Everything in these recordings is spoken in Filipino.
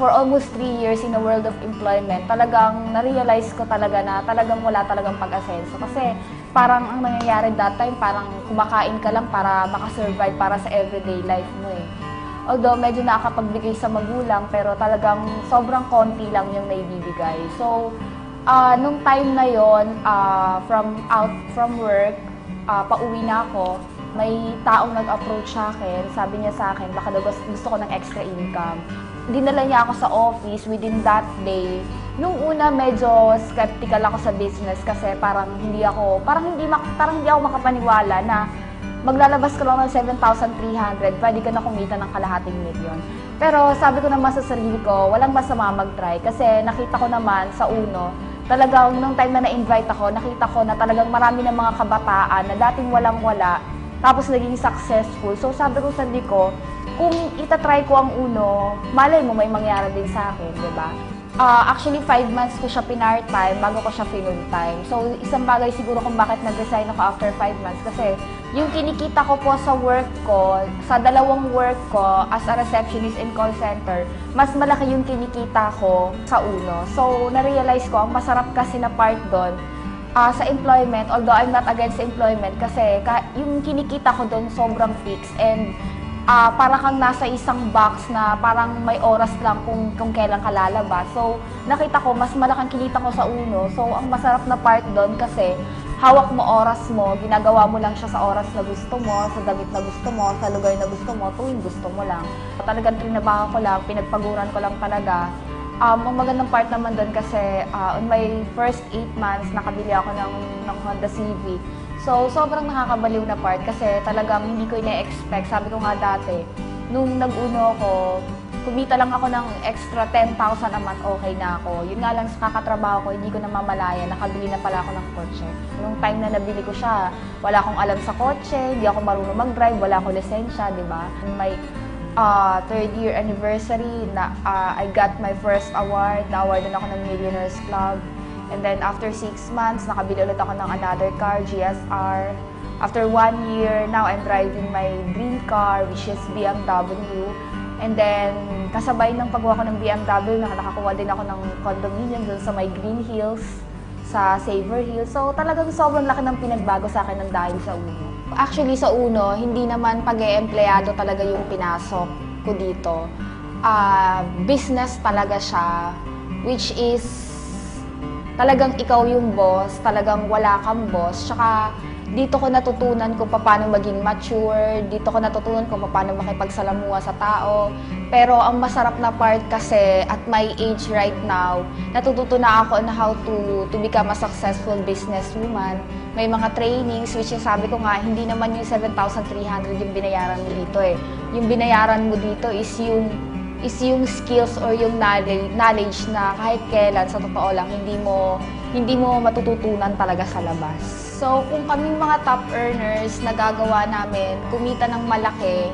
For almost 3 years in the world of employment, talagang na-realize ko talaga na talagang wala talagang pag-asenso. Kasi parang ang nangyayari that time, parang kumakain ka lang para makasurvive para sa everyday life mo eh. Although medyo nakakapagbigay sa magulang, pero talagang sobrang konti lang yung naibibigay. So, nung time na yon, from work, pauwi na ako, may taong nag-approach sa akin, sabi niya sa akin, baka daw gusto ko ng extra income. Dinala niya ako sa office within that day. Nung una, medyo skeptical ako sa business kasi parang hindi ako makapaniwala na maglalabas ka lang ng 7,300, pwede ka na kumita ng kalahating milyon. Pero sabi ko naman sa sarili ko, walang masama mag-try kasi nakita ko naman sa uno, talagang nung time na na-invite ako, nakita ko na talagang marami ng mga kabataan na dating walang-wala, tapos naging successful. So sabi ko sa sarili ko, kung itatry ko ang uno, malay mo may mangyari din sa akin, di ba? Actually, 5 months ko siya pinart-time bago ko siya full-time. So, isang bagay siguro kung bakit nag-resign ako after 5 months kasi yung kinikita ko po sa work ko, sa dalawang work ko as a receptionist in call center, mas malaki yung kinikita ko sa uno. So, na-realize ko, ang masarap kasi na part doon, sa employment, although I'm not against employment kasi yung kinikita ko doon sobrang fixed and para kang nasa isang box na parang may oras lang kung kailan ka lalabas. So, nakita ko, mas malaking kinita ko sa uno. So, ang masarap na part doon kasi hawak mo oras mo, ginagawa mo lang siya sa oras na gusto mo, sa damit na gusto mo, sa lugar na gusto mo, tuwing gusto mo lang. Talagang trinabaho ko lang, pinagpaguran ko lang talaga. Ang magandang part naman doon kasi on my first 8 months, nakabili ako ng Honda Civic. So, sobrang nakakabaliw na part kasi talagang hindi ko ina-expect. Sabi ko nga dati, nung nag-uno ako, kumita lang ako ng extra 10,000 a month, okay na ako. Yun nga lang sa kakatrabaho ko, hindi ko namamalaya, nakabili na pala ako ng kotse. Nung time na nabili ko siya, wala akong alam sa kotse, hindi ako marunong mag-drive, wala akong lisensya, di ba? May 3rd year anniversary, I got my first award, na-awardan ako ng Millionaires Club. And then after 6 months, nakabili ulit ako ng another car, GSR. After 1 year, now I'm driving my dream car, which is BMW. And then, kasabay ng paggawa ko ng BMW, nakakuha din ako ng condominium dun sa may Green Hills, sa Savor Hills. So talagang sobrang laki ng pinagbago sa akin ng dahil sa uno. Actually sa uno, hindi naman pag-e-empleyado talaga yung pinasok ko dito. Business talaga siya, which is talagang ikaw yung boss, talagang wala kang boss. Tsaka dito ko natutunan kung paano maging mature, dito ko natutunan kung paano makipagsalamuha sa tao. Pero ang masarap na part kasi at my age right now, natututo na ako on how to become a successful businesswoman. May mga trainings, which is sabi ko nga, hindi naman yung 7,300 yung binayaran mo dito eh. Yung binayaran mo dito is yung skills or yung knowledge na kahit kailan, sa totoo lang, hindi mo matututunan talaga sa labas. So, kung kaming mga top earners na gagawa namin, kumita ng malaki,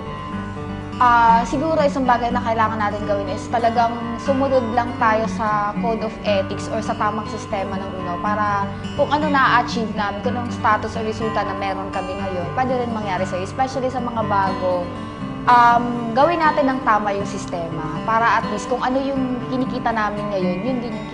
siguro isang bagay na kailangan natin gawin is talagang sumunod lang tayo sa code of ethics or sa tamang sistema ng uno para kung ano na-achieve namin, kung anong status o resulta na meron kami ngayon, pwede rin mangyari sa'yo, especially sa mga bago. Gawin natin ng tama yung sistema para at least kung ano yung kinikita namin ngayon, yun din yung